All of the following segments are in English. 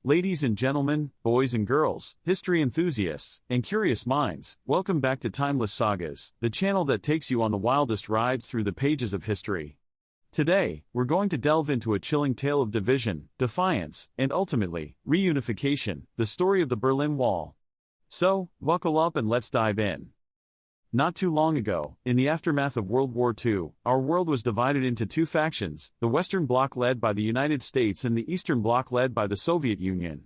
Ladies and gentlemen, boys and girls, history enthusiasts, and curious minds, welcome back to Timeless Sagas, the channel that takes you on the wildest rides through the pages of history. Today, we're going to delve into a chilling tale of division, defiance, and ultimately, reunification, the story of the Berlin Wall. So, buckle up and let's dive in. Not too long ago, in the aftermath of World War II, our world was divided into two factions, the Western Bloc led by the United States and the Eastern Bloc led by the Soviet Union.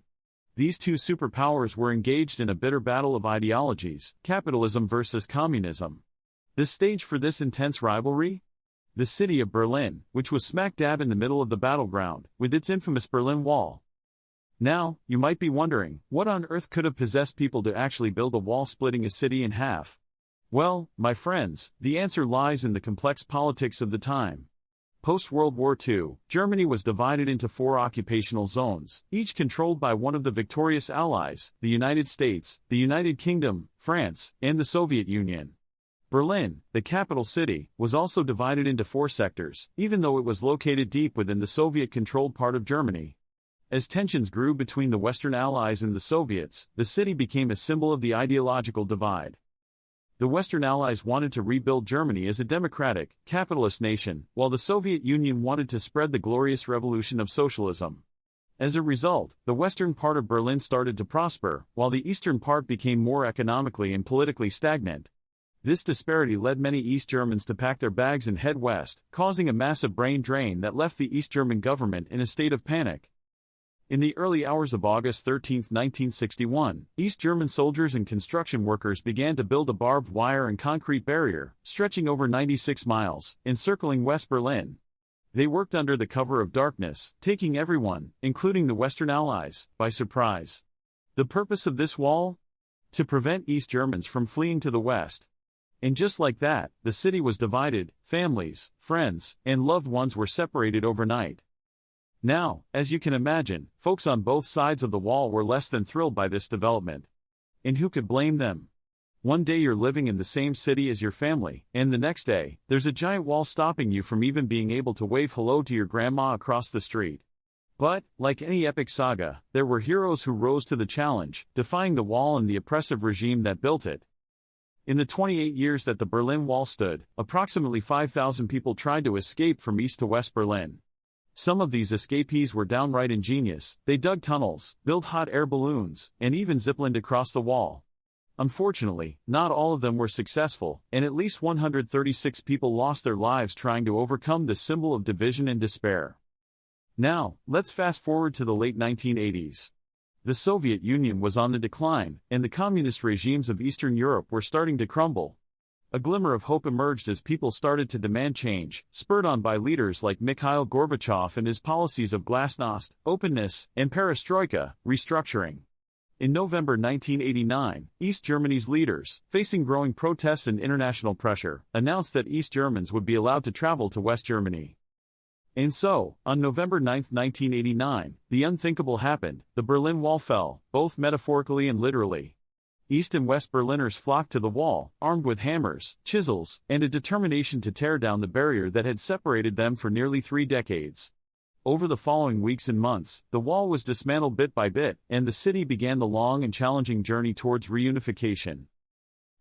These two superpowers were engaged in a bitter battle of ideologies, capitalism versus communism. The stage for this intense rivalry? The city of Berlin, which was smack dab in the middle of the battleground, with its infamous Berlin Wall. Now, you might be wondering, what on earth could have possessed people to actually build a wall splitting a city in half? Well, my friends, the answer lies in the complex politics of the time. Post-World War II, Germany was divided into four occupational zones, each controlled by one of the victorious allies, the United States, the United Kingdom, France, and the Soviet Union. Berlin, the capital city, was also divided into four sectors, even though it was located deep within the Soviet-controlled part of Germany. As tensions grew between the Western Allies and the Soviets, the city became a symbol of the ideological divide. The Western Allies wanted to rebuild Germany as a democratic, capitalist nation, while the Soviet Union wanted to spread the glorious revolution of socialism. As a result, the western part of Berlin started to prosper, while the eastern part became more economically and politically stagnant. This disparity led many East Germans to pack their bags and head west, causing a massive brain drain that left the East German government in a state of panic. In the early hours of August 13, 1961, East German soldiers and construction workers began to build a barbed wire and concrete barrier, stretching over 96 miles, encircling West Berlin. They worked under the cover of darkness, taking everyone, including the Western Allies, by surprise. The purpose of this wall? To prevent East Germans from fleeing to the west. And just like that, the city was divided, families, friends, and loved ones were separated overnight. Now, as you can imagine, folks on both sides of the wall were less than thrilled by this development. And who could blame them? One day you're living in the same city as your family, and the next day, there's a giant wall stopping you from even being able to wave hello to your grandma across the street. But, like any epic saga, there were heroes who rose to the challenge, defying the wall and the oppressive regime that built it. In the 28 years that the Berlin Wall stood, approximately 5,000 people tried to escape from East to West Berlin. Some of these escapees were downright ingenious. They dug tunnels, built hot air balloons, and even ziplined across the wall. Unfortunately, not all of them were successful, and at least 136 people lost their lives trying to overcome this symbol of division and despair. Now, let's fast forward to the late 1980s. The Soviet Union was on the decline, and the communist regimes of Eastern Europe were starting to crumble. A glimmer of hope emerged as people started to demand change, spurred on by leaders like Mikhail Gorbachev and his policies of glasnost, openness, and perestroika, restructuring. In November 1989, East Germany's leaders, facing growing protests and international pressure, announced that East Germans would be allowed to travel to West Germany. And so, on November 9, 1989, the unthinkable happened. The Berlin Wall fell, both metaphorically and literally. East and West Berliners flocked to the wall, armed with hammers, chisels, and a determination to tear down the barrier that had separated them for nearly 3 decades. Over the following weeks and months, the wall was dismantled bit by bit, and the city began the long and challenging journey towards reunification.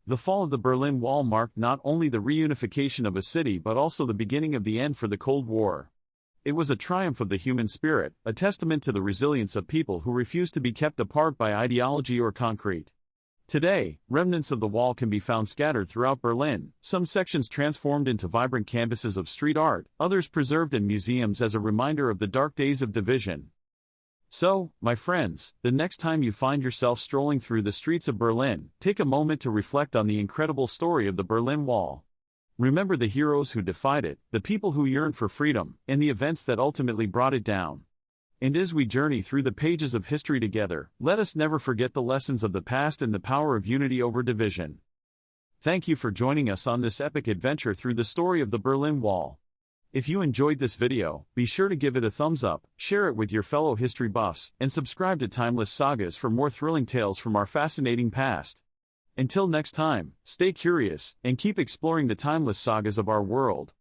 The fall of the Berlin Wall marked not only the reunification of a city but also the beginning of the end for the Cold War. It was a triumph of the human spirit, a testament to the resilience of people who refused to be kept apart by ideology or concrete. Today, remnants of the wall can be found scattered throughout Berlin, some sections transformed into vibrant canvases of street art, others preserved in museums as a reminder of the dark days of division. So, my friends, the next time you find yourself strolling through the streets of Berlin, take a moment to reflect on the incredible story of the Berlin Wall. Remember the heroes who defied it, the people who yearned for freedom, and the events that ultimately brought it down. And as we journey through the pages of history together, let us never forget the lessons of the past and the power of unity over division. Thank you for joining us on this epic adventure through the story of the Berlin Wall. If you enjoyed this video, be sure to give it a thumbs up, share it with your fellow history buffs, and subscribe to Timeless Sagas for more thrilling tales from our fascinating past. Until next time, stay curious, and keep exploring the timeless sagas of our world.